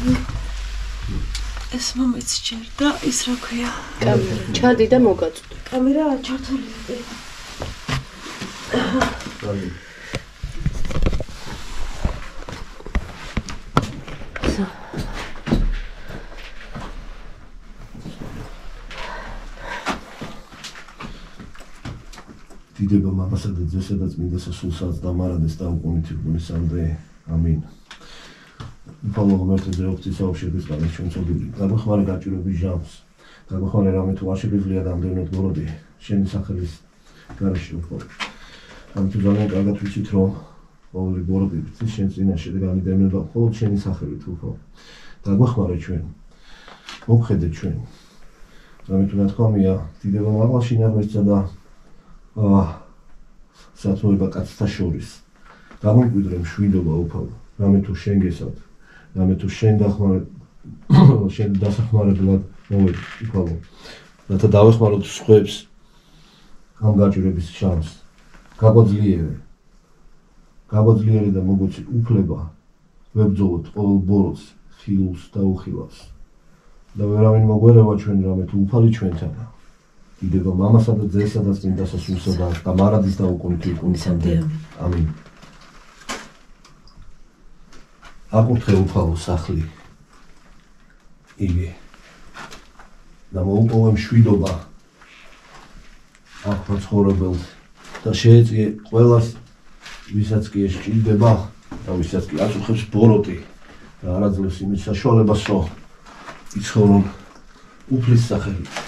ეს მომეც ჯერდა ის რა ქვია კამერა ჩადი და მოგაწვდი კამერა ჩართული დიდება მამასა და ძესა და წმინდა სასულსაც დამარადეს და უკუნით იგუნისამდე ამინ უფალო ღმერთზე ოქცის აუშვების გარე ჩვენ წოდილი გაგვეხმარე გაჭირების ჟამს გაგვეხმარე რამე თუ არ შეგიძლია რამდენად გოროდი შენი სახელის გარეშე უფალო ამიტომ ძალიან კარგად ვიცით რომ ყოველი გოროდი შენ წინაშე და განიდევნება მხოლოდ შენი სახელით უფალო გაგვეხმარე ჩვენ მოგხედე ჩვენ რამე თუ ნათქვამია დიდება მაღალში ნაღმესწა და სათმოება კაცთა შორის გამომკვიდრე მშვიდობა უფალო რამე თუ შენ გესად რამე თუ შენ დასახმარებლად მოვედი უფალო რათა დავეხმაროთ სხვებს ამ გაჭირების შანსს გაგვაძლიერე და მოგვეცი უფლება ვებრძოლოთ ყოველ ბოროტს ხილულს და უხილავს და ვერავინ მოგვერევა ჩვენ რამე თუ უფალი ჩვენთანა დიდება მამასა და ძესა და წმინდა სასულსა და დამარადის და უკუნით იგუნისამდე ამინ აკურთხე უფალო სახლი იგი და მოუპოვე მშვიდობა აქ მაცხოვრებელს და შეეწიე ყველას ვისაც კი ეს ჭირდება და ვისაც კი აწუხებს ბოროტი და არაძლევს იმის საშუალებას რომ იცხოვრონ უფლის სახელით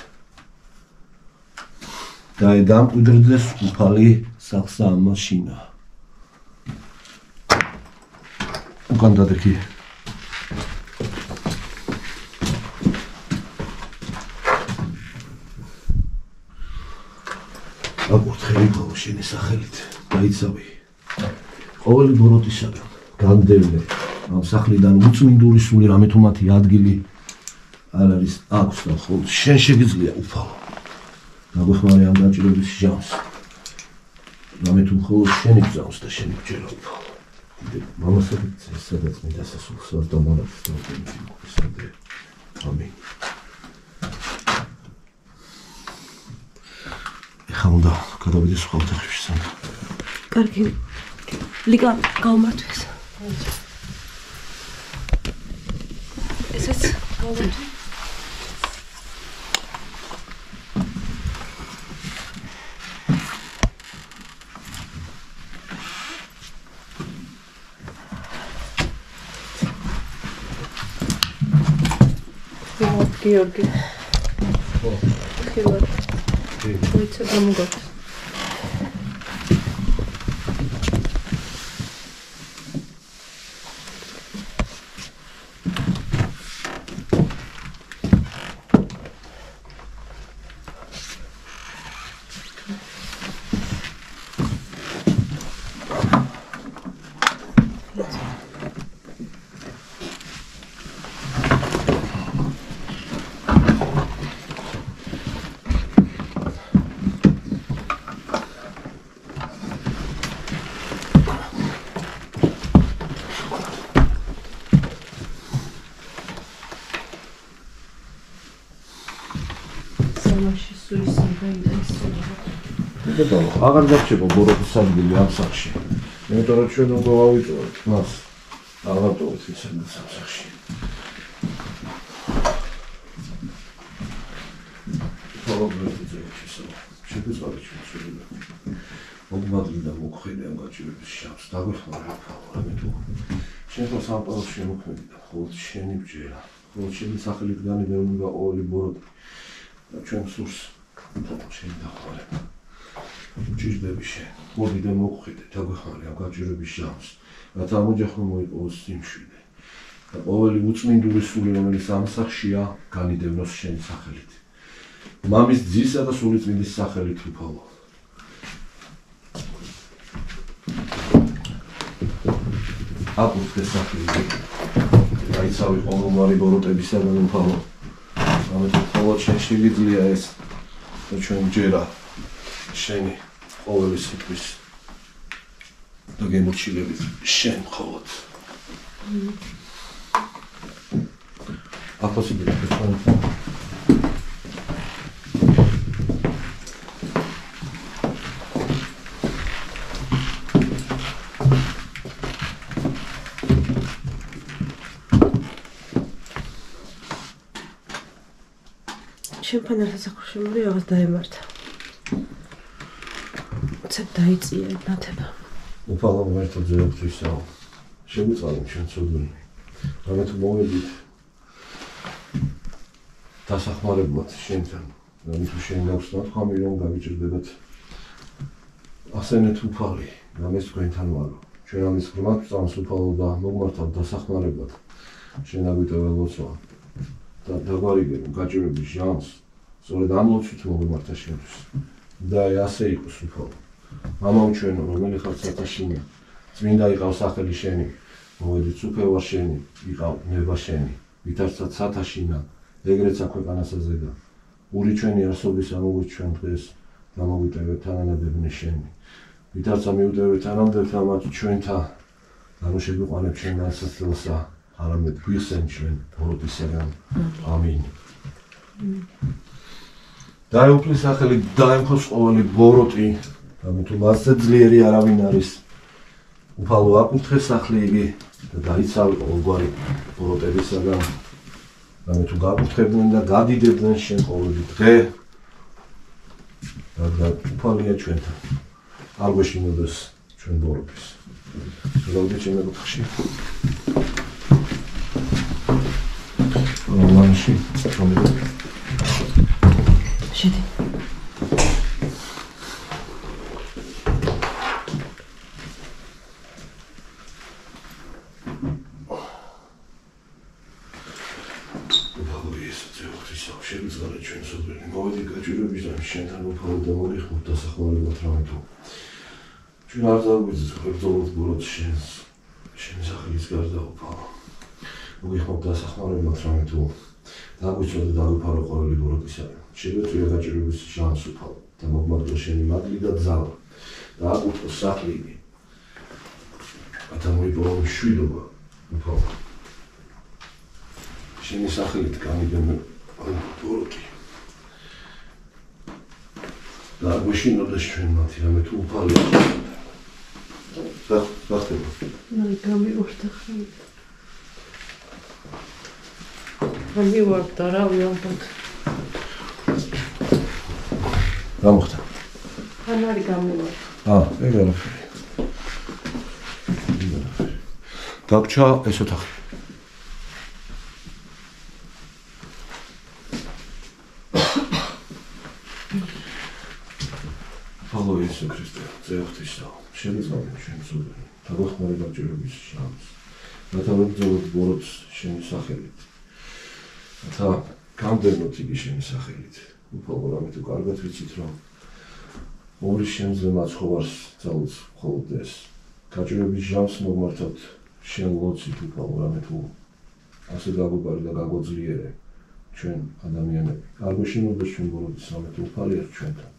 და დამკვიდრდეს უფალი სახლსა ამაშინა უკან დადექი აკურთხე უფალო შენი სახელით გაიცავი ყოველი ბოროტისაგან განდევნე ამ სახლიდან უწმინდური სული რამე თუ მათი ადგილი არ არის აქვს და მხოლოდ შენ შეგიძლია უფალო გაგვეხმარე ამ გაჭირების ჟამს რამე თუ მხოლოდ შენი გზავს და შენი გჯერა უფალო მამასა და ძესა და წმინდა სასულსაც დამარადეს და უკუნით იგუნისამდე ამინ ეხლა უნდა გადავიდე სხვა ოთახებში სანამ კარგი ლიგა გავმართვეს ესეც გავმართვე გიორგი ხილად ვიცი გამოგაქვს აღარ დარჩება ბოროტის ადგილი ამ სახლში. იმიტომ რომ ჩვენ უნდა ვავიწოვოთ მას. აღატოვოთ ის ამ სახლში. მოგმადლი და მოგხვიდე ამ გაჭირების შავს. დაგვეხმარე უფალო, რამე თუ შენ თავს ამ პაუზში შემოქმედი და მხოლოდ შენი ბჯერა. მხოლოდ შენი სახელით განიდევნება ყოველი ბოროტი და ჩვენ სურს შენი დახმარება. ჭირდები შენ, მოდი და მოგხვიდე, დაგვეხმარე ამ გაჭირების ჟამს, რათა ამ ოჯახმა მოიპოვოს სიმშვიდე და ყოველი უწმინდური სული, რომელიც ამ სახლშია, განიდევნოს შენი სახელით. მამის ძისა და სულიწმინდის სახელით უფალო. აკურთხე სახლი, გაიცავი ყოველგვარი ბოროტებისაგან უფალო. ამიტომ მხოლოდ შენ შეგიძლია ეს და ჩვენ ჯერა შენი ყოველი სიტყვის და გემორჩილებით შენ მხოლოდ. აფოსიბილი თქვენ. შენთან ერთად საკურშემური რაღაც დაემართა. ცებ დაიწია ნათება. უფალო მერთო ძეოქთისა. შეგვიწყალე ჩვენ ცოდნი. რამე თუ მოვედით დასახმარებლად შენთან. რამე თუ შენ გაქვს ნათქვამი რომ გავიჭირდებათ ასენეთ უფალი, რამეს თქვენთან ვარო. ჩვენ ამის ღრმად ვწამს უფალო და მოგმართავ დასახმარებლად. შენ აგვიტეველ ლოცვა. და დაგვარიგებ გაჭირების ჟამს. სწორედ ამ ლოცვით მოგმართა შენთვის. და ასე იყოს უფალო. მამაო ჩვენო, რომელი ხარ სათაშინია, წმინდა იყავ სახელი შენი, მოვედით უფე ვარ შენი, იყავ ნება შენი, ვითარცა სათაშინა, ეგრეცა ქვეყანასა ზედა. ური ჩვენი არსობისა მოგვით ჩვენ დღეს და მოგვიტევეთ თანანადებნი შენი. ვითარცა მიუტევეთ თანამდებთა მათ ჩვენთა, ანუ შეგვიყვანებ ჩვენ განსაცდელსა, არამედ გვიხსენ ჩვენ ბოროტისაგან. ამინ. დაეუფლის სახელი დაემხოს ყოველი ბოროტი. რამე თუ მასზე ძლიერი არავინ არის, უფალო აკურთხე სახლი იგი და დაიცავი ყოველგვარი ბოროტებისაგან. რამე თუ გაკურთხებდნენ და გადიდებდნენ შენ ყოველი დღე, და უფალია ჩვენთან. არ გვეშინოდეს ჩვენ ბოროტის. გავდე ჩემ მეკუთხში. ლანში, რომელი? შედი. შეგვიწყალე ჩვენ სოფელი. მოვედი გაჭირვებიდან შენთან უფალო და მოგიხმოთ დასახმარებლად რამე თუ. ჩვენ არ დავგვიძეთ ბრძოლოთ ბოროტს შენს. შენი სახელის გარდა უფალო. მოგიხმოთ დასახმარებლად რამე თუ. დაგვიწოდე დაგვიფარო ყოველი ბოროტისაგან. შეგვეწია გაჭირვების ჟამს უფალო და მოგმართო შენი მადლი და ძალა. და აკურთხო სახლი იგი. და მოიპოვო მშვიდობა უფალო. შენი სახელით გამიგებენ ბოროტი. და გვეშინოდეს ჩვენ მათი, რამე თუ უფალია. ხახტება. გამივარდა ხელი. გამივარდა რა ვიალბოთ. რა მოხდა? ან არის გამივარდა. ეგ არაფერი. დაგჭა ეს ოთახი. Follow Iisus Christus, Zeochtisa, შეგვიწყალე ჩვენ სულები, დაგვეხმარე გაჭირვების ჟამს. რათა ვებრძოლოთ ბოროტს შენი სახელით. რათა გამდევნოთ იგი შენი სახელით. უფალო რამე თუ კარგად ვიცით რომ ორი შენზე მაცხოვარს ძალუც მხოლოდ ეს. გაჭირვების ჟამს მოგმართავთ შენ ლოცვით უფალო რამე თუ ასე გაგვიბარე და გაგვძლიერე ჩვენ ადამიანები. არ გვეშინოდეს ჩვენ ბოროტის რამე თუ უფალია ჩვენთან.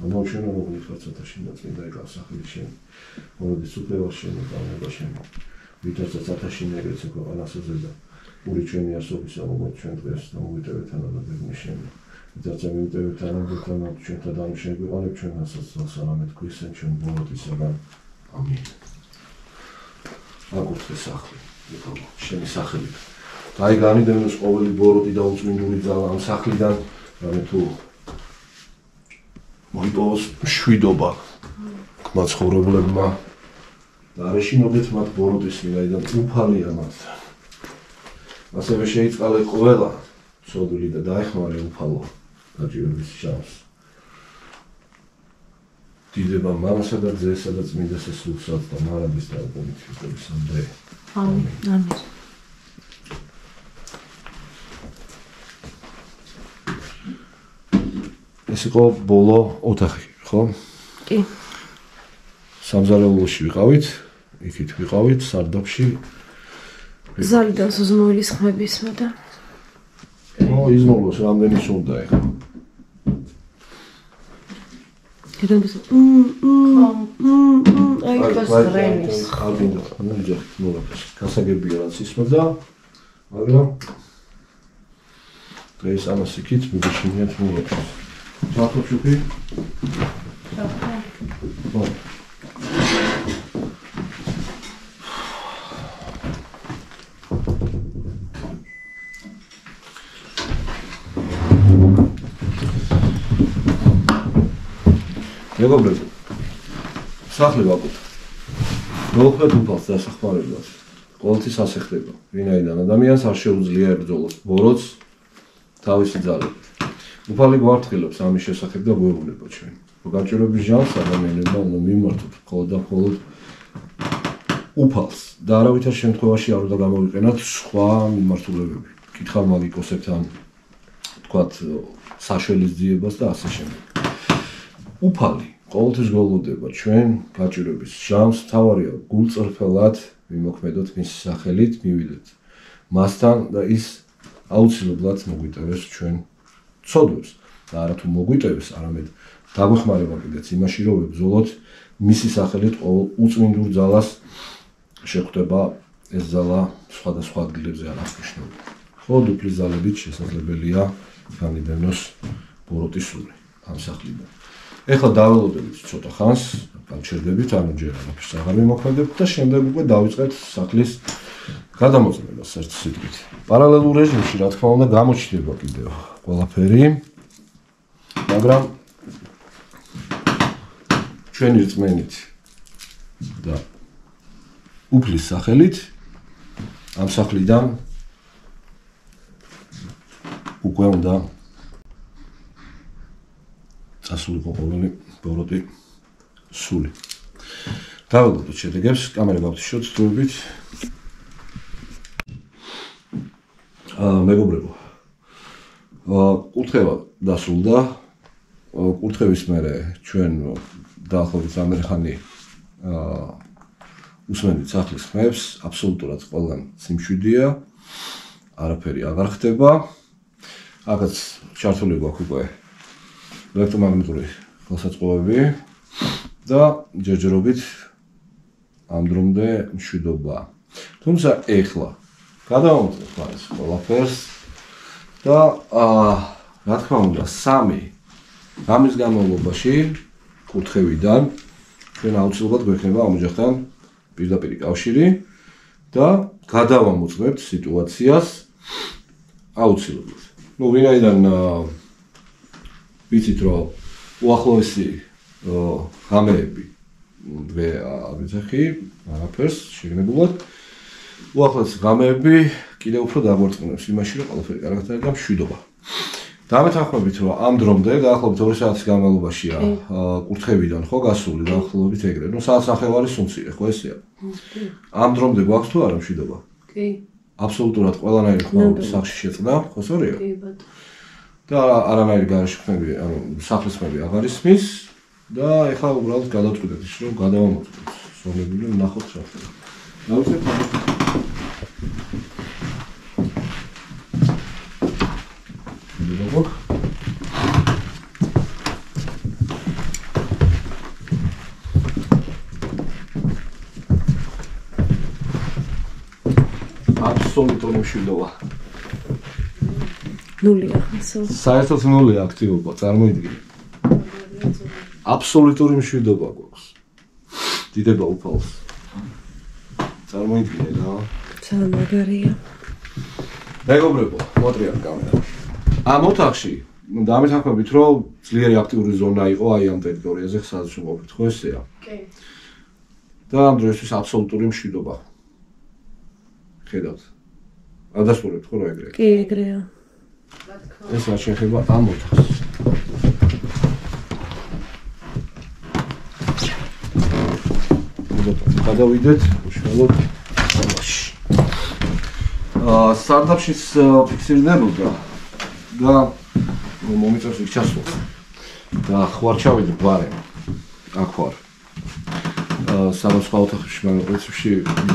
ამავე ჩვენ მოგვიხართ სათაშინა წმინდა იყავ სახელი შენი. მოვედით უფე ვარ შენი და ნება შენი. ვითარცა სათაშინა ეგრეცა ქვეყანასა ზედა. ური ჩვენი არსობისა მოგვით ჩვენ დღეს და მოგვიტევეთ თანამდებნი შენი. ვითარცა მიუტევეთ თანამდებთა მათ ჩვენთან და შეგვიყვანებ ჩვენ განსაცდელს არამედ გვიხსენ ჩვენ ბოროტისაგან. ამინ. აკურთხე სახლი უფალო შენი სახელით. და აი განიდევნოს ყოველი ბოროტი და უწმინდური ძალა ამ სახლიდან, რამე თუ მოიპოვოს მშვიდობა მაცხოვრებლებმა და არ ეშინოდეთ მათ ბოროტის ვინაიდან უფალია მათთან. ასევე შეიწყალე ყველა ცოდვილი და დაეხმარე უფალო გაჭირვების ჟამს. დიდება მამასა და ძესა და წმინდასა სულსაც და მარადის და პონიფიკოსამდე. ამინ. ამინ. ეს იყო ბოლო ოთახი, ხო? კი. სამზარეულოში ვიყავით, იქით ვიყავით, სარდაფში. ზალიდან სუზმოილის ხმები ისმოდა. იზმოლოს რამდენი სუნდა ეხლა. გერონდეს აი პასტრენის. ალბინდა, ანუ ჯერ მოვაკეს. გასაგებია რაც ისმოდა, მაგრამ დღეს ამას იქით მიგეჩნიათ მიღებს. ჩახო შუქი? ჩახო. მეგობრებო, სახლი ვაკუთ. მოვხვდეთ უფალს დასახმარებლად. ყოველთვის ასე ხდება. ვინაიდან ადამიანს არ შეუძლია ებრძოლოს ბოროტს თავისი ძალებით. უფალი გვარტყილებს ამის შესახებ და გვეუბნება ჩვენ. გაჭირვების ჟანს ადამიანებმა უნდა მიმართოთ მხოლოდ და მხოლოდ უფალს და არავითარ შემთხვევაში არ უნდა გამოვიყენოთ სხვა მიმართულებები. კითხავ მაგიკოსებთან თქვათ საშველის ძიებას და ასე შემდეგ. უფალი ყოველთვის გველოდება ჩვენ გაჭირვების ჟამს, თავარია გულწრფელად ვიმოქმედოთ მის სახელით, მივიდეთ მასთან და ის აუცილებლად მოგვიტევეს ჩვენ ცოდვებს და არა თუ მოგვიტევეს, არამედ დაგვეხმარება კიდეც იმაში, რომ ვებრძოლოთ მისი სახელით ყოველ უწმინდურ ძალას შეხვდება ეს ძალა სხვადასხვა ადგილებზე არ აღნიშნული. მხოლოდ უფლის ძალებით შესაძლებელია განიდენოს ბოროტის სული ამ სახლიდან. ეხლა დაველოდებით ცოტა ხანს, გამჩერდებით, ანუ ჯერ არაფერს აღარ ვიმოქმედებთ და შემდეგ უკვე დავიწყეთ სახლის გადამოწმებას ერთ სიტყვით. პარალელურ რეჟიმში, რა თქმა უნდა, გამოჩნდება კიდევ ყველაფერი, მაგრამ ჩვენი რწმენით და უფლის სახელით ამ სახლიდან უკვე უნდა წასულიყო ყოველი ბოროტი სული. დაველოდოთ შედეგებს, კამერა გავთიშოთ თურმით. მეგობრებო, კურთხევა დასრულდა. კურთხევის მერე ჩვენ დაახლოებით რამდენი ხანი უსმენთ სახლის ხმებს, აბსოლუტურად ყველგან სიმშვიდეა, არაფერი აღარ ხდება. აქაც ჩართული გვაქვს უკვე ელექტრომაგნიტური ხელსაწყოები და ჯერჯერობით ამ დრომდე მშვიდობა. თუმცა ეხლა გადავამოწმოთ ეს ყველაფერს და რა თქმა უნდა 3 ღამის განმავლობაში კურთხევიდან ჩვენ აუცილებლად გვექნება ამ ოჯახთან პირდაპირ კავშირი და გადავამოწმებთ სიტუაციას აუცილებლად. ვინაიდან ვიცით რომ უახლოესი ღამეები დღე ავიძახი არაფერს შეგნებულად უახლოესი ღამეები კიდევ უფრო დაგვარწმუნებს იმაში რომ ყველაფერი კარგად არის და მშვიდობა. დამეთანხმებით რომ ამ დრომდე დაახლოებით 2 საათის განმავლობაშია კურთხევიდან ხო გასული დაახლოებით ეგრე. ნუ საათსახევარი სუნცია ხო ესეა. ამ დრომდე გვაქვს თუ არა მშვიდობა? კი. აბსოლუტურად ყველანაირი ხმაური სახში შეწყდა, ხო სწორია? კი ბატონო. და არანაირი გარშემოქმედი, ანუ სახლისმები აღარ ისმის და ეხლა უბრალოდ გადავწყვიტეთ ის რომ გადავამოწმოთ. ზონებული ნახოთ რა ხდება. დავუწევთ აბსოლუტური მშვიდობა. ნულია ხასო. საერთოდ ნულია აქტივობა, წარმოიდგინე. აბსოლუტური მშვიდობა გვაქვს. დიდება უფალს. წარმოიდგინე რა. ძალიან მაგარია. მეგობრებო, მოტრიალ კამერა. ამ ოთახში დამეთანხმებით რომ ძლიერი აქტიური ზონა იყო აი ამ ტერიტორიაზე, სადაც ვყოფით, ხო ესეა? კი. და ამ დროისთვის აბსოლუტური მშვიდობა. ხედავთ. ადასტურებთ ხო რა ეგრეა? კი, ეგრეა. ეს არ შეეხება ამ ოთახს. გადავიდეთ უშუალოდ სამაში. სტარტაპშიც ფიქსირდებოდა და მომიწევს იქ ჩასვლა. და ხوار ჩავიდე გვარემ. აქ ვარ. სადაც სხვა ოთახებში მაგრამ პრინციპში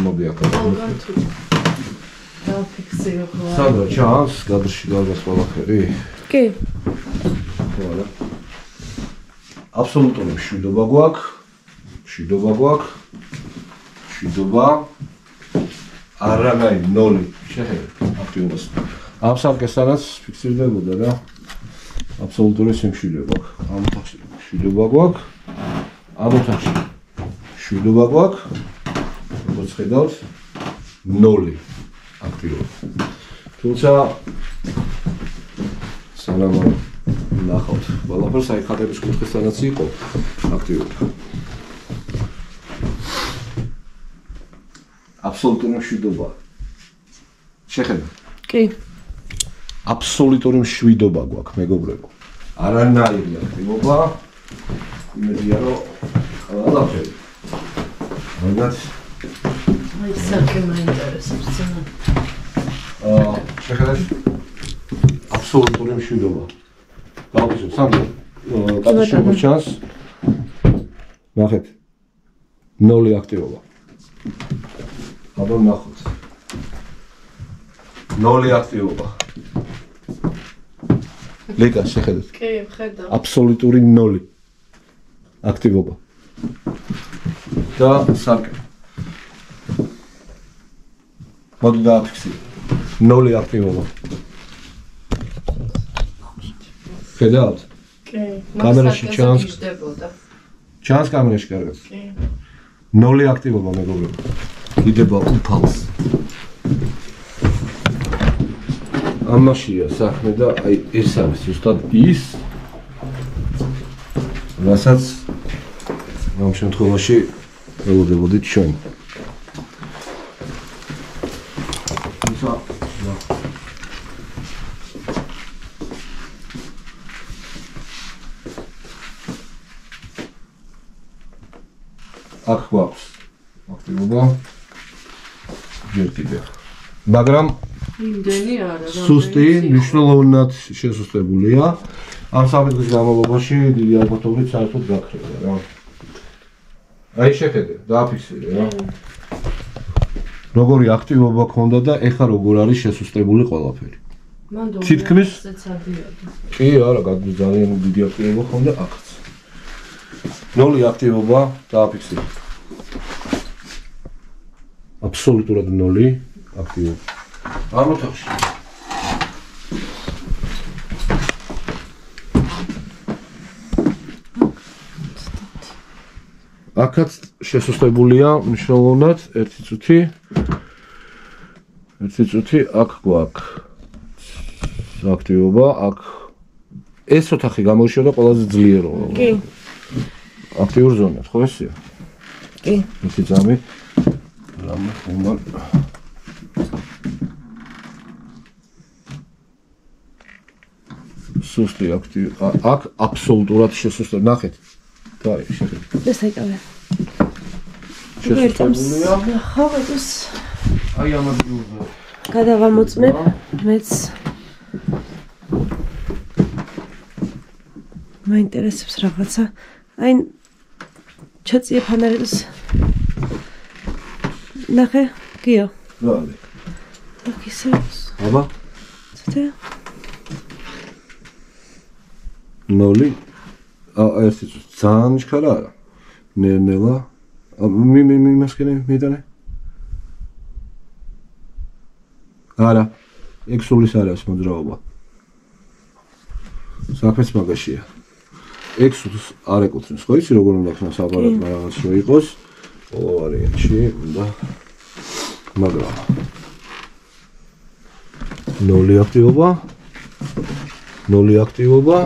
მოდიახარ. დავფიქსირებ რა. სანდრა ჩანს გადრში გავგას ყველაფერი? კი. voilà. აბსოლუტური მშვიდობა გვაქვს. მშვიდობა. არანაირი 0 შეხედეთ აქტიობას. ამ სამკესანაც ფიქსირდებოდა რა აბსოლუტური სიმშვიდობა გვაქვს. ამ ოთახში მშვიდობა გვაქვს. ამ ოთახში მშვიდობა გვაქვს. როგორც ხედავთ 0 აქტიობა. თუმცა სანამ ნახავთ ყველაფერს აი ხატების კუთხესთანაც იყო აქტიობა. აბსოლუტური მშვიდობა. შეხედეთ. კი. აბსოლუტური მშვიდობა გვაქვს მეგობრებო. არანაირი აქტივობა. იმედია რომ ყველაფერი. მაგათ აი საკე მაინტერესებს ძმა. შეხედეთ. აბსოლუტური მშვიდობა. გავხსენებ სანდრო. კაცის ჩანს. ნახეთ. 0 აქტივობა. აბა ნახოთ. 0 აქტივობა. ლეკა შეხედეთ. კი, ხედავ. აბსოლუტური 0 აქტივობა. და საკე. მოდი დააფიქსირე. 0 აქტივობა. ხედავთ? კი. კამერაში ჩანს. გიждდებოდა. ჩანს კამერაში კარგად. კი. 0 აქტივობა მეგობრებო. იდება უფალს. ამაშია საქმე და აი ეს არის ზუსტად ის რასაც ამ შემთხვევაში ველოდებოდით ჩვენ. აქ გვაქვს აქტივობა ჯერტიბე. მაგრამ იმდენი არა. სუსტი მნიშვნელოვნად შესუსტებულია. ამ სამი განმავლობაში დიდი ალბათობით საერთოდ გაქრება რა. აი შეხედე, დააფიქსირე რა. როგორი აქტივობა ქონდა და ეხა როგორ არის შესუსტებული ყველაფერი. თითქმის კი არა, ძალიან დიდი აქტივობა ქონდა აქაც. 0 აქტივობა დააფიქსირე. აბსოლუტურად 0 აქტივობა. ამ ოთახში აქაც შესუსტებულია მნიშვნელოვნად 1 წუთი აქ გვაქვს აქტივობა აქ ეს ოთახი გამოიშვა ყველაზე ძლიერ კი აქტიურ ზონად ხო ესეა კი ისე ძამი რამე ხომარ სუსტი აქტივი აქ აბსოლუტურად შესუსტებული ნახეთ და შეხედეთ ეს ეკავე შესუსტებულია ხავატოს აი ამ ადგილზე გადავამოწმებ მეც მაინტერესებს რაღაცა აი ჩაწიე ფანერებს ნახე გიო რალი აქ ისე აბა ცოტა 0 ეს ძალიან ჩქარა არა ნელა მიმასკენე მიდანე არა ექსულის არის მოძრაობა საქმეც მაგაშია ექსულს არ ეკუთვნის ხო იცი როგორ უნდა ხნას აპარატმა რაღაც რო იყოს ყოველ ვარიანტში და მაგრამ 0 აქტივობა 0 აქტივობა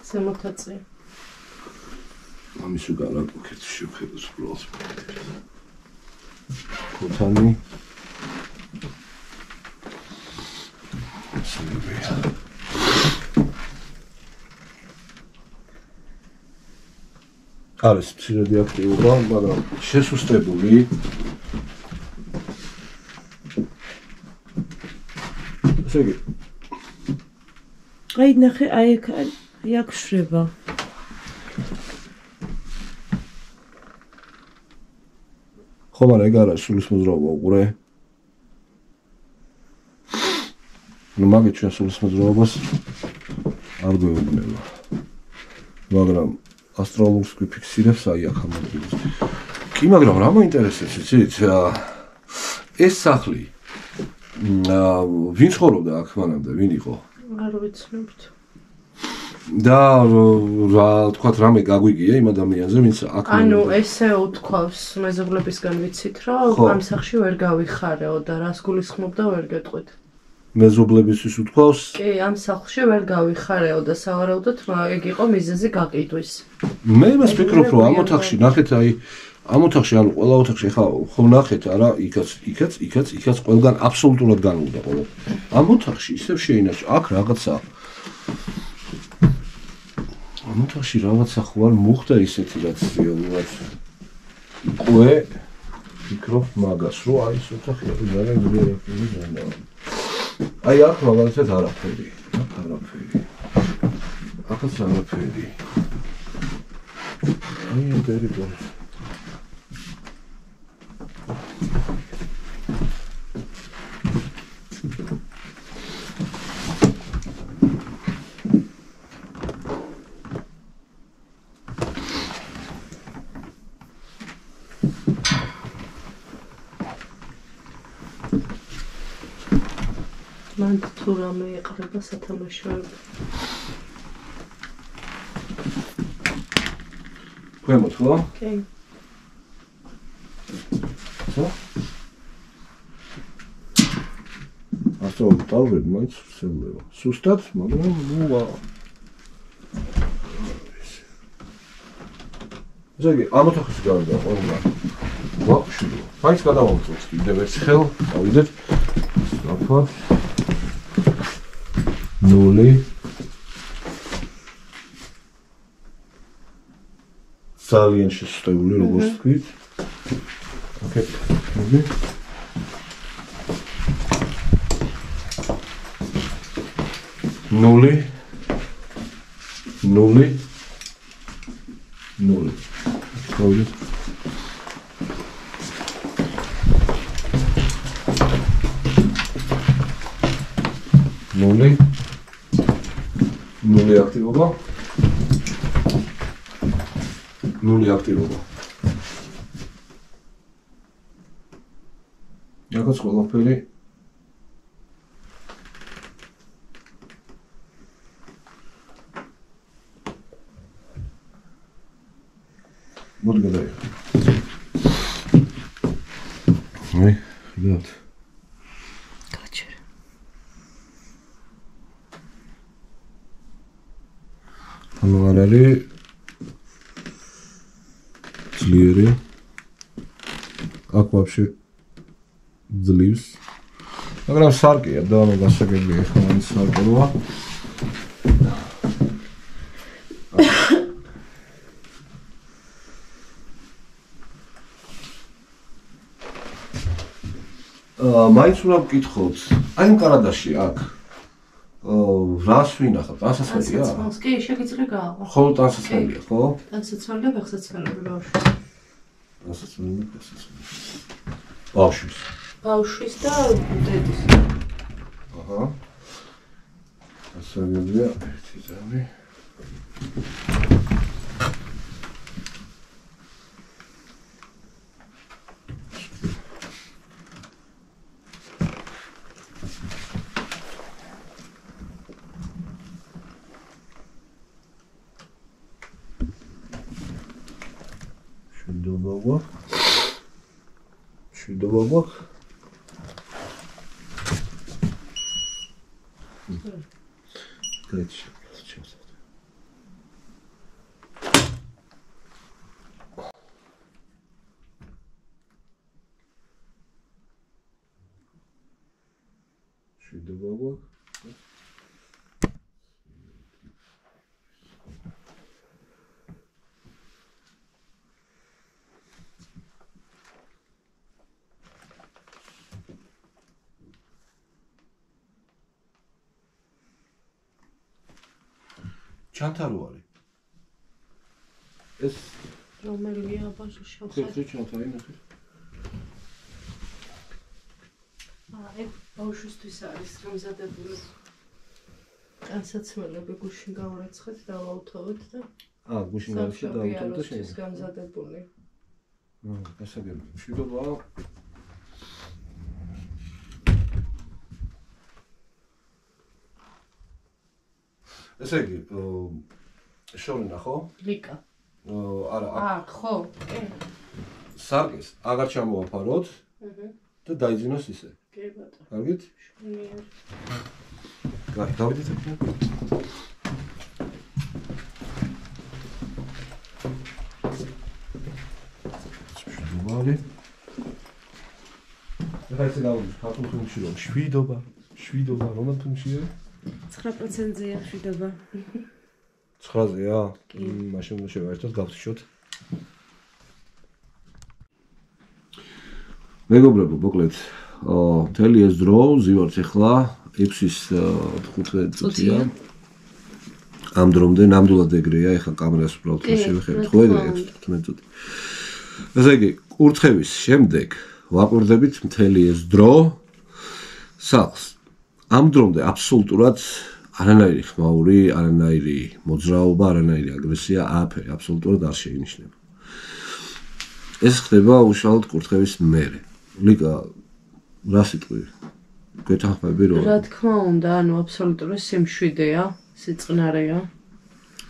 სამოთაწე ამის უკან რა გქეთ შევხედოთ უბრალოდ კოთანი არის მცირედი აქტივობა, მაგრამ შესუსტებული ესე იგი აი ნახე აი აქ შრება ხომ არა ეგ არის სულის მოძრაობა უყურე ნუ მაგით ჩვენ სულის მოძრაობას არ გვეუბნება მაგრამ ასტროლოგს გვიფიქსირებს აი აქ ამ ადგილას კი, მაგრამ რა მაინტერესებს, იცით? ეს სახლი ვინ ცხოვრობდა აქ მანამდე, ვინ იყო? არ ვიცნობთ. და რა თქვა რამე გაგვიგია იმ ადამიანზე, ვინც აქ ანუ ესე უთქვავს მეზობლებისგან ვიცით, რომ ამ სახლში ვერ გავიხარეო და რას გულისხმობდა ვერ გეტყვით. მეზობლებისთვის უთქვავს? კი, ამ სახლში ვერ გავიხარეო და სავარაუდოდ ეგ იყო მიზეზი გაყიდვის. მე იმას ვფიქრობ, რომ ამ ოთახში ნახეთ, აი ამ ოთახში, ანუ ყველა ოთახში ხა ხომ ნახეთ არა, იქაც ყველგან აბსოლუტურად განუდა ყველა. ამ ოთახში ისევ შეინარჩა, აქ რაღაცა ამ ოთახში რაღაცა ხوار მოხდა ისეთი რაც რეალურად იყვე ვფიქრობ მაგას, რომ აი ეს ოთახი ძალიან მიგერაფინი. აი აქ მაგალითად არაფერი. აქაც არაფერი. აი ინტერესant. მან თუ რამე ეყრება სათამაშოები. ქვემოთ ხო? კი. ხო? ასე დავდეთ მაინც შევლება. სუსტად, მაგრამ ნუ ზოგი ამ ოთახში გავიდა ყველა. ვაფშე. მაინც გადავამწოთ კიდევ ერთ ხელ, დავიდეთ. აფა 0 ძალიან შესწავლილი როგორც თქვით. ოკეი. 0 გავიდეთ. ნული აქტივობა. Якაც ყველაფერი მოდი გადაიხო. აი, ხედავთ. გაჩერე. ანუ არ არის ძლიერი. აქ ვაფშე ძლივს. მაგრამ სარკეა და ანუ გასაგებია ხო მაინც სარკეა. მაინც უნდა ვკითხოთ. აი ამ კარადაში აქ რას ვინახავთ? ტანსაცმელია? კი, შეგიძლია გააყო. ხოლო ტანსაცმელია, ხო? ტანსაცმელი და ფეხსაცმელები ბავშვის. ტანსაცმელი და ფეხსაცმელი. ბავშვის. ბავშვის და დედის. აჰა. ასაგებია ერთი ძამი. შედობა Great. შედობა ჩანთარო არის. ეს რომელია ბავშვი შევხარ. ხე ჩანთარი ნახე. ეგ ბავშვისთვის არის გამზადებული. ტანსაცმელები გუშინ გავარაცხეთ და ავაუთავეთ და გუშინ გავარაცხეთ და ავაუთავეთ და გამზადებული. ესე იგი, მშვიდობა. ესე იგი, შორინა ხო? ლიკა. არა, ხო. სარკეს აღარ ჩამოვაფაროთ და დაიძინოს ისე. კი ბატონო. კარგით? მიერ. კარგი, დავიდეთ აქ. მშვიდობა. ეხლა ისე დავუძინოთ ქართულ ფილმში რომ შვიდობა რომელ ფილმშია? 9%-ია შვიდობა. 9-ზეა? მაშინ უნდა შევაერთოთ, გავთიშოთ. მეგობრებო, მოკლედ, მთელი ეს დრო ზივართ ახლა 6:15 წუთია. ამ დრომდე ნამდვილად ეგრეა, ახლა კამერას უბრალოდ შევეხებთ, ხო ეგრე 6:15 წუთი. ესე იგი, კურთხევის შემდეგ ვაკვირდებით მთელი ეს დრო სახლს. ამ დრომდე აბსოლუტურად არანაირი ხმაური, არანაირი მოძრაობა, არანაირი აგრესია, არაფერი აბსოლუტურად არ შეინიშნება. ეს ხდება უშუალოდ კურთხევის მერე. ლიკა, რა სიტყვი? გეთანხმები რომ? რა თქმა უნდა, ანუ აბსოლუტური სიმშვიდეა, სიწყნარეა.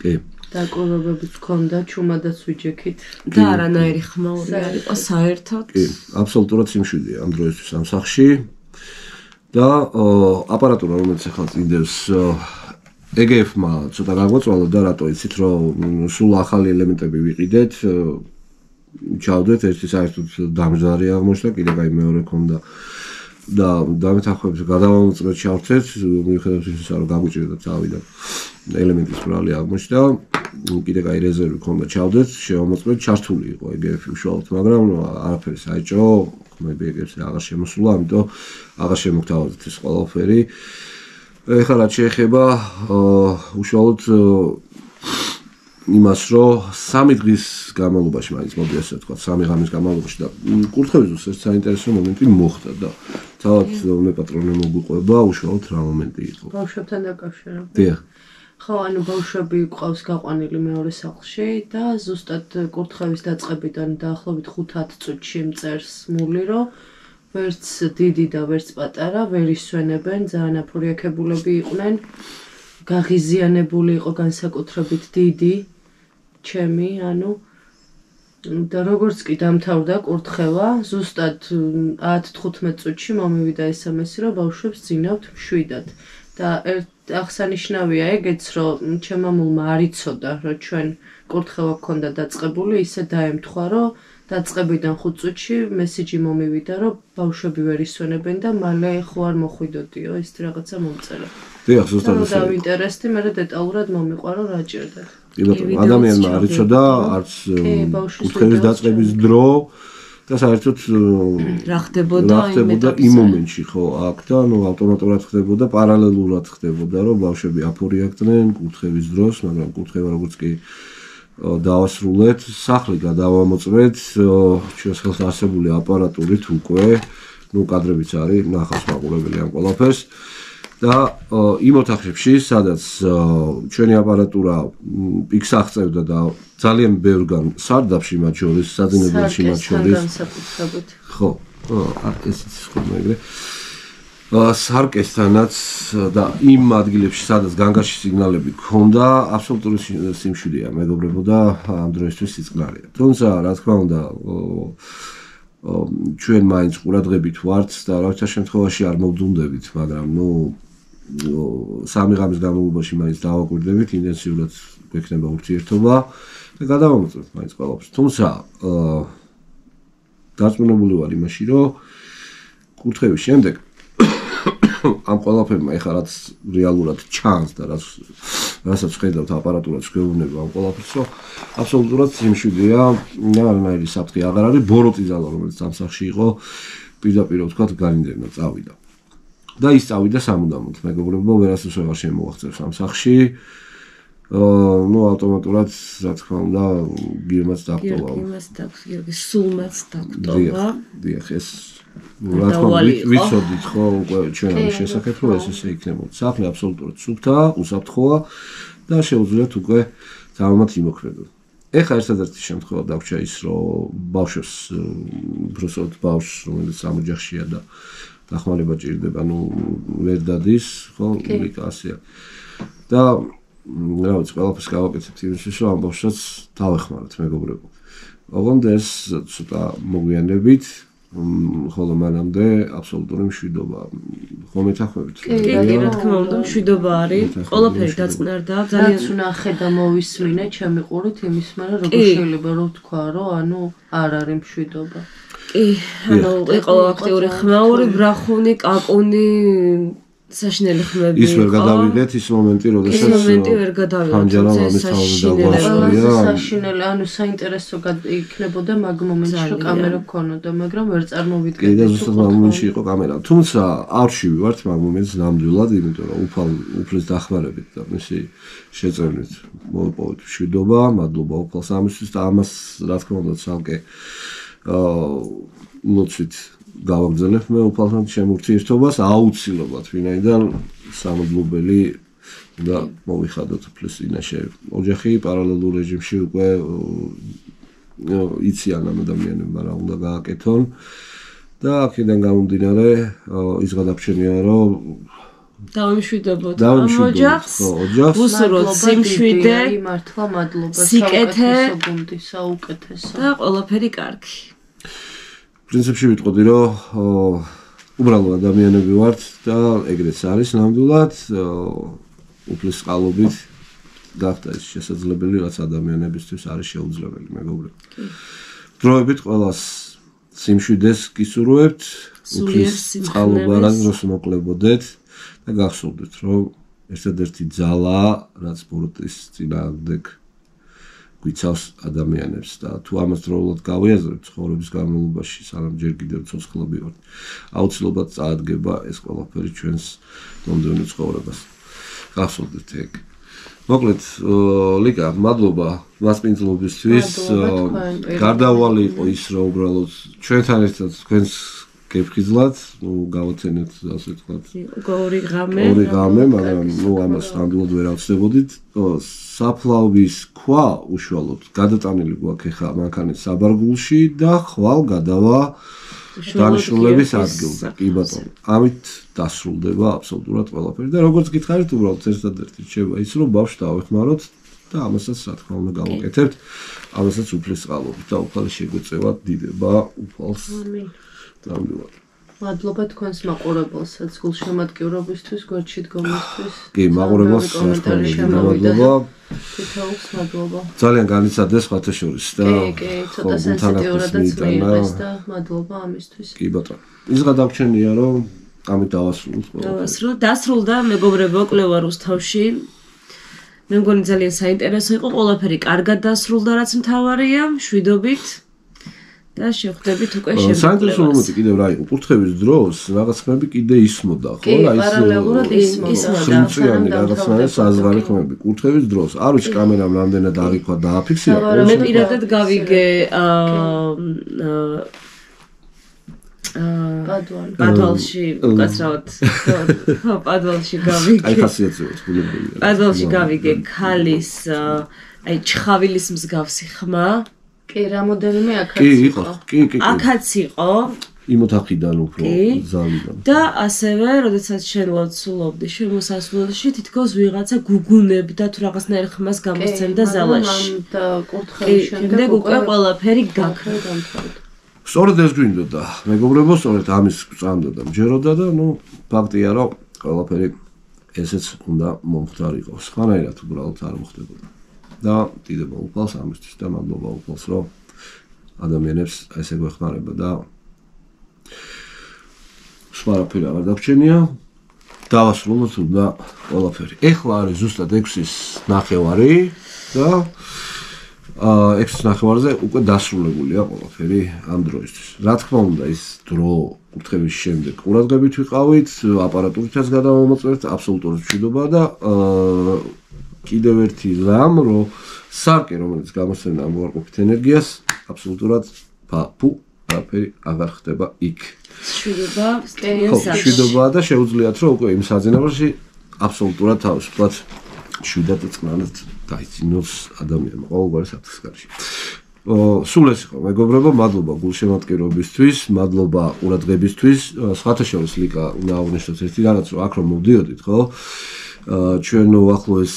კი. დაკვირვებებიც გქონდა, ჩუმადაც ვიჯექით. და არანაირი ხმაური არ იყო საერთოდ. კი, აბსოლუტურად სიმშვიდეა ამ დროისთვის ამ სახლში. და აპარატურა რომელიც ახლა წინდევს EGF-მა ცოტა გაგვაწვალა და რატო იცით რომ სულ ახალი ელემენტები ვიყიდეთ ჩავდეთ ერთი საერთოდ დამჯდარი აღმოჩნდა კიდე კაი მეორე ქონდა და დამეთანხმებით გადავამოწმეთ ჩავთეთ მიუხედავად იმისა რომ გაგვიჭირდა წავიდა ელემენტის ბრალი აღმოჩნდა კიდე კაი რეზერვი ქონდა ჩავდეთ შევამოწმეთ ჩართული იყო EGF-ი უშუალოდ მაგრამ არაფერი საეჭო ხმები EGF-ზე აღარ შემოსულა ამიტომ აღარ შემოგთავაზეთ ეს ყველაფერი ეხლა რაც შეეხება უშუალოდ იმას რომ 3 დღის განმავლობაში მაინც მოდი ასე ვთქვა 3 ღამის განმავლობაში და კურთხევის ერთ საინტერესო მომენტი მოხდა და თავად მე პატრონი მოგვიყვება უშუალოდ რა მომენტი იყო ბავშვებთან დაკავშირებით დიახ ხო ანუ ბავშვები ყავს გაყვანილი მეორე სახლში და ზუსტად კურთხევის დაწყებიდან დაახლოებით 5-10 წუთში მწერს მული რომ ვერც დიდი და ვერც პატარა ვერ ისვენებენ ძალიან აფორიაქებულები იყვნენ გაღიზიანებული იყო განსაკუთრებით დიდი ჩემი ანუ და როგორც კი დამთავრდა კურთხევა ზუსტად 10-15 წუთში მომივიდა SMS-ი რომ ბავშვებს ძინავთ მშვიდად და აღსანიშნავია ეგეც რომ ჩემმა მულმა არ იცოდა რომ ჩვენ კურთხევა გქონდა დაწყებული ისე დაემთხვა რომ დაწყებიდან 5 წუთში მესიჯი მომივიდა რომ ბავშვები ვერ ისვენებენ და მალე ხო არ მოხვიდოდიო ის რაღაცა მომწერა. დიახ, ზუსტად ესე. და დავინტერესდი, მე დეტალურად მომიყვა რომ რა ჭირდა. კი ბატონო, ადამიანმა არ იცოდა არც კურთხევის დაწყების დრო და საერთოდ რა ხდებოდა იმ მომენტში ხო აქ და ნუ ავტომატურად ხდებოდა პარალელურად ხდებოდა რომ ბავშვები აფორიაქდნენ კურთხევის დროს, მაგრამ კურთხევა როგორც კი დავასრულეთ, სახლი გადავამოწმეთ, ჩვენს ხელს არსებული აპარატურით უკვე, ნუ კადრებიც არის, ნახავს მაყურებელი ამ ყველაფერს და იმ ოთახებში, სადაც ჩვენი აპარატურა პიკს აღწევდა და ძალიან ბევრგან სარდაფში მათ შორის, საძინებელში მათ შორის. ხო, ესეც ხომ ეგრე. სარკესთანაც და იმ ადგილებში, სადაც განგაში სიგნალები გქონდა, აბსოლუტური სიმშვიდეა მეგობრებო და ამ დროისთვის სიწყნარია. თუმცა, რა თქმა უნდა, ჩვენ მაინც ყურადღებით ვართ და რათა შემთხვევაში არ მოვდუნდებით, მაგრამ ნუ 3 ღამის განმავლობაში მაინც დავაკვირდებით, ინტენსიურად გვექნება ურთიერთობა და გადავამოწმებთ მაინც ყველაფერს. თუმცა, დარწმუნებული ვარ იმაში, რომ კურთხევის შემდეგ ამ ყველაფერმა ეხლა რაც რეალურად ჩანს და რასაც ხედავთ აპარატურაც გვეუბნება ამ ყველაფერს, რომ აბსოლუტურად სიმშვიდეა, არანაირი საფრთხე აღარ არის, ბოროტი ძალა რომელიც ამ სახლში იყო, პირდაპირ ვთქვათ, განინდენა წავიდა. და ის წავიდა სამუდამოდ, მეგობრებო, ვერასდროს აღარ შემოაღწევს ამ სახლში. ნუ ავტომატურად, რა თქმა უნდა, გირმაც დაგტოვა. გირმაც დაგტოვა, სულმაც დაგტოვა. დიახ, ეს რა თქმა უნდა, ვიცოდით ხო, უკვე ჩვენ ამის შესახებ, რომ ეს ისე იქნებოდა. სახლი აბსოლუტურად სუფთაა, უსაფრთხოა და შეუძლიათ უკვე თავმაც იმოქმედონ. ეხლა ერთადერთი შემთხვევა დაგვრჩა ის, რომ ბავშვს, უბრალოდ ბავშვს, რომელიც სამოჯახშია და დახმარება ჭირდება, ვერ დადის, ხო, ლიკა ასეა. და რა ვიცი, ყველაფერს გავაკეთებთ იმისთვის, რომ ამ ბავშვს დავეხმაროთ, მეგობრებო. ოღონდ ეს ცოტა მოგვიანებით, ხოლო მანამდე აბსოლუტური მშვიდობა. ხომ მეთანხმებით? კი, რა თქმა უნდა, მშვიდობა არის. ყველაფერი დაწყნარდა, ძალიან უნახე და მოვისმინე ჩემი ყურით იმის მერე როგორ შეიძლება რომ თქვა, რომ ანუ არ არის მშვიდობა. კი, ანუ იყო აქტიური ხმაური, ბრახუნი, კაკუნი, საშინელი ხმები. ის ვერ გადავიღეთ ის მომენტი, როდესაც ის მომენტი ვერ გადავიღეთ. ხანჯალამ ამის თავზე საშინელი, ანუ საინტერესო იქნებოდა მაგ მომენტში, რომ კამერა გქონოდა, მაგრამ ვერ წარმოვიდგენთ. კი, და ზუსტად მაგ მომენტში იყო კამერა. თუმცა არში ვივართ მაგ მომენტს ნამდვილად, იმიტომ რომ უფლის დახმარებით და მისი შეწევნით მოვიპოვეთ მშვიდობა, მადლობა უფალს ამისთვის და ამას რა თქმა უნდა ცალკე ლოცვით გავაგრძელებ მე უფალთან ჩემ ურთიერთობას აუცილებლად ვინაიდან სამადლობელი და მოვიხადოთ უფლის წინაშე ოჯახი პარალელურ რეჟიმში უკვე იციან ამ ადამიანებმა რა უნდა გააკეთონ და აქედან გამომდინარე ის გადარჩენია რომ დავიმშვიდობოთ ამ ოჯახს უსურვოთ სიმშვიდე მართლა მადლობა სიკეთე საუკეთესო და ყველაფერი კარგი პრინციპში ვიტყოდი რომ უბრალო ადამიანები ვართ და ეგრეც არის ნამდვილად უფლის წყალობით გახდა ის შესაძლებელი რაც ადამიანებისთვის არის შეუძლებელი მეგობრებო დროებით ყველას სიმშვიდეს გისურვებთ უფლის წყალობა რაც დროს მოკლებოდეთ და გახსოვდეთ რომ ერთადერთი ძალა რაც ბოროტის წინააღმდეგ გვიცავს ადამიანებს და თუ ამას დროულად გავიაზრებთ ცხოვრების განმავლობაში სანამ ჯერ კიდევ ცოცხლები ვართ აუცილებლად წაადგება ეს ყველაფერი ჩვენს მომდევნო ცხოვრებას გახსოვდეთ ეგ მოკლედ ლიკა მადლობა მასპინძლობისთვის გარდაუვალი იყო ის რომ უბრალოდ ჩვენთან ერთად თქვენს გეფხიზლად გავაცენეთ ასე ვთქვათ ორი ღამე მაგრამ ამას ნამდვილად ვერ ავწდებოდით საფლავის ქვა უშუალოდ გადატანილი გვაქვს ხა მანქანის საბარგულში და ხვალ გადავა დანიშნულების ადგილზე კი ბატონო ამით დასრულდება აბსოლუტურად ყველაფერი და როგორც გითხარით უბრალოდ ერთადერთი რჩება ის რომ ბავშვს დავეხმაროთ და ამასაც რა თქმა უნდა გავაკეთებთ ამასაც უფლის წყალობით და უფალი შეგვეწევა დიდება უფალს ნამდვილად მადლობა თქვენს მაყურებელსაც გულშემატკივრობისთვის გვერდში დგომისთვის კი მაყურებელს მადლობა თითოეულს მადლობა ძალიან განიცადეს სხვათა შორის და კი ცოტა სენსიტიურადაც მიიღეს და მადლობა ამისთვის კი ბატონო ის გადარჩენია რომ ამით დავასრულოთ დასრულდა მეგობრებო კვლევა რუსთავში მე მგონი ძალიან საინტერესო იყო ყველაფერი კარგად დასრულდა რაც მთავარია მშვიდობით და შევხვდებით უკვე შემდგომში. საინტერესო მომენტი კიდევ რა იყო? კურთხევის დროს რაღაც ხმები კიდე ისმოდა, ხო? რა ის პარალელურად ისმოდა. ხმიანი რაღაცნაირად საზღვარი ხმები. კურთხევის დროს არ ვიცი კამერამ რამდენად აღიქვა და აფიქსირა. მე პირადად გავიგე პადვალში უკაცრავად ხო პადვალში გავიგე. აი ხასიათზეა თქულებია. პადვალში გავიგე ქალის აი ჩხავილის მსგავსი ხმა. კი, რამოდენიმე აქაც იყო. კი. აქაც იყო. იმ ოთახიდან უფრო ზალიდან. და ასევე, როდესაც შენ ლოცულობდი შემოსასვლელში, თითქოს ვიღაცა გუგუნებდა თუ რაღაცნაირ ხმას გამოსცემდა ზალაში. და კურთხევის შემდეგ უკვე ყველაფერი გაქრა. სწორედ ეს გვინდოდა. მეგობრებო, სწორედ ამის გწამდა და მჯეროდა და ფაქტია, რომ ყველაფერი ესეც უნდა მომხდარიყო. სხვანაირად უბრალოდ არ მოხდებოდა. და დიდება უფალს ამისთვის და მადლობა უფალს რომ ადამიანებს ესე გვეხმარება და სხვაფერი აღარ დაგვრჩენია დავასრულოთ უნდა ყველაფერი ეხლა არის ზუსტად 6-ის ნახევარი და 6-ის ნახევარზე უკვე დასრულებულია ყველაფერი ამ დროისთვის რა თქმა უნდა ის დრო კურთხევის შემდეგ ყურადღებით ვიყავით აპარატურითაც გადავამოწევთ აბსოლუტური მშვიდობა და კიდევ ერთი რამ რომ სარკე რომელიც გამოსცემდა ამ უარყოფით ენერგიას აბსოლუტურად ფაფერი აღარ ხდება იქ მშვიდობა და შეუძლიათ რომ უკვე იმ საძინებელში აბსოლუტურად თავისუფლად შვიდად წყნარად დაიძინოს ადამიანმა ყოველგვარი საფრთხის გარშე. სულ ეს იყო მეგობრებო, მადლობა გულშემატკივრობისთვის, მადლობა ყურადღებისთვის. სხვათა შორის ლიკა უნდა აღნიშნოთ ერთი რაღაც, რომ აქ რომ მოვდიოდით, ხო? ჩვენ უახლოეს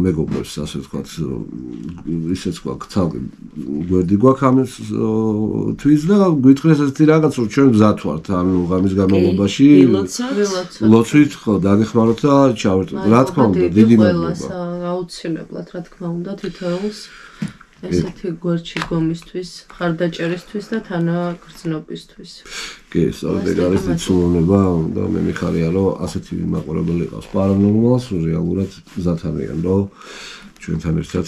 მეგობრებს, ასე ვთქვათ, ისეც გვაქვს ცალკე გვერდი გვაქვს ამისთვის და გვითხრეს ერთი რაღაც, რომ ჩვენ მზად ვართ, ანუ ღამის განმავლობაში ლოცვით ხო დაგეხმაროთ და ჩავერთოთ. რა თქმა უნდა, დიდი მადლობა. აუცილებლად, რა თქმა უნდა, თითოეულს ესეთი გვერდში გომისთვის, ხარდაჭერისთვის და თანაგრძნობისთვის. კი, სწორედ არის ცნობება და მე მიხარია, რომ ასეთი მაყურებელი ყავს პარანორმალს, რეალურად მზად არიან, რომ ჩვენთან ერთად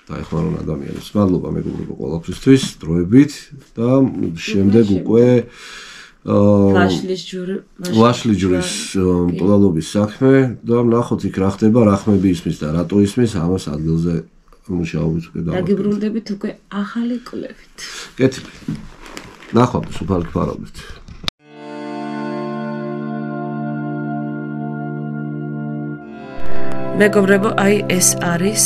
დაეხმარონ ადამიანებს. მადლობა მეგობრებო ყველაფრისთვის, დროებით და შემდეგ უკვე ვაშლის ჯურის მკვლელობის საქმე და ვნახოთ იქ რა ხდება, რა ხმები ისმის და რატო ისმის, ამას ადგილზე მუშაობით უკვე დაგიბრუნდებით უკვე ახალი კვლევით. კეთილი. ნახვამდის უფალ გფარავდით. მეგობრებო, აი ეს არის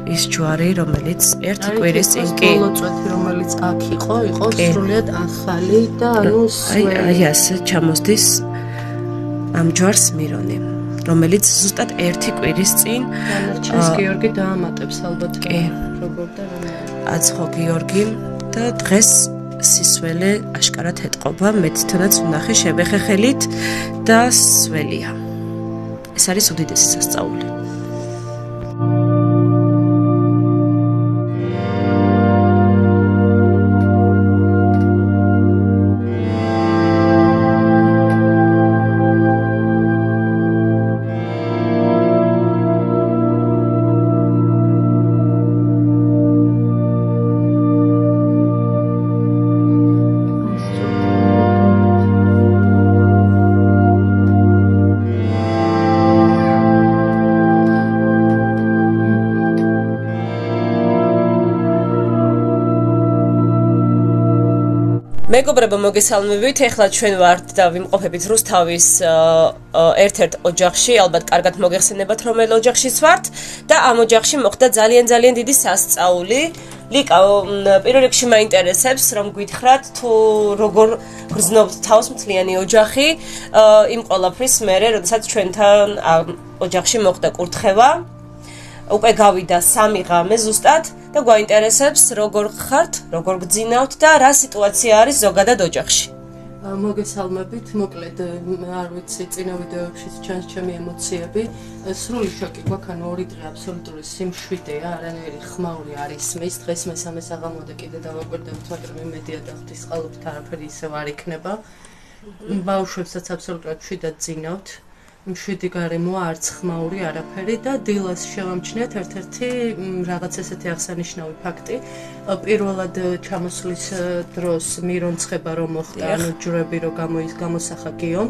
ის ჯვარი, რომელიც ერთი კვირის წინ კი ბოლოწვეთი, რომელიც აქ იყო სრულიად ახალი და ანუ აი ასე ჩამოსდის ამ ჯვარს მირონი, რომელიც ზუსტად ერთი კვირის წინ დანარჩენს გიორგი დაამატებს ალბათ როგორ და აცხო გიორგი და დღეს სისველე აშკარად ეთყობა, მე თვითონაც ვნახე შევეხეხელით და სველია. ეს არის უდიდესი სასწაული. მეგობრებო, მოგესალმებით. ეხლა ჩვენ ვართ და ვიმყოფებით რუსთავის ერთ-ერთ ოჯახში. ალბათ კარგად მოგეხსენებათ, რომელ ოჯახშიც ვართ და ამ ოჯახში მოხდა ძალიან დიდი სასწაული. ლიკა, პირველ რიგში მაინტერესებს, რომ გითხრათ თუ როგორ გრძნობთ თავს მთლიანი ოჯახი იმ ყველაფრის მერე, როდესაც ჩვენთან ოჯახში მოხდა კურთხევა. უკვე გავიდა 3 ღამე ზუსტად და გვაინტერესებს როგორ ხართ, როგორ გძინავთ და რა სიტუაცია არის ზოგადად ოჯახში. მოგესალმებით, მოკლედ არ ვიცი, წინა ვიდეოებში ჩანს ჩემი ემოციები. სრული შოკი გვაქვს, ანუ 2 დღე აბსოლუტური სიმშვიდეა, არანაირი ხმაური არ ისმის. დღეს მესამე საღამოა და კიდე დავაკვირდებით, მაგრამ იმედია და ღვთისმყალობით არაფერი ისევ არ იქნება. ბავშვებსაც აბსოლუტურად მშვიდად ძინავთ. მშვიდი გარემოა, არც ხმაური, არაფერი და დილას შევამჩნიათ ერთ-ერთი რაღაც ესეთი აღსანიშნავი ფაქტი. პირველად ჩამოსვლის დროს მირონცხება რომ მოხდა, ანუ ჯვრები რომ გამოსახა გიომ.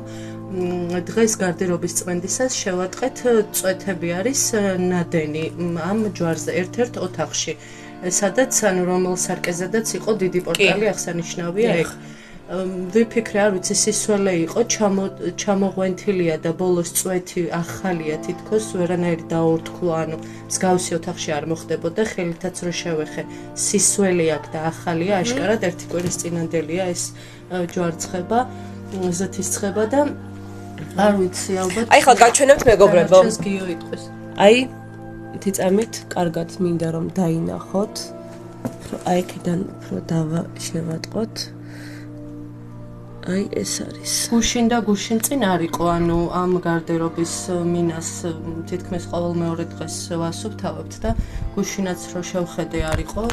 დღეს გარდირობის წვენდისას შევატყეთ წვეთები არის ნადენი ამ ჯვარზე ერთ-ერთ ოთახში, სადაც ანუ რომელ სარკეზედაც იყო დიდი პორტალი აღსანიშნავია ეგ. ვიფიქრე, არ ვიცი, სისველე იყო, ჩამოღვენთილია და ბოლოს წვეთი ახალია თითქოს, ვერანაირი დაორთქლა, ანუ მსგავსი ოთახში არ მოხდებოდა, ხელითაც რო შევეხე, სისველი აქვს და ახალია, აშკარად ერთი კვირის წინანდელია ეს ჯვარცხება, ზეთისცხება და არ ვიცი, ალბათ. აი ხალ გაჩვენებთ მეგობრებო. ჩვენს გიო იტყვის. აი, თიწამით, კარგად მინდა რომ დაინახოთ. აი აქედან უფრო შევატყოთ. აი ეს არის. გუშინ და გუშინ წინ არ იყო, ანუ ამ გარდერობის მინას თითქმის ყოველ მეორე დღეს ვასუფთავებთ და გუშინაც რო შევხედე არ იყო.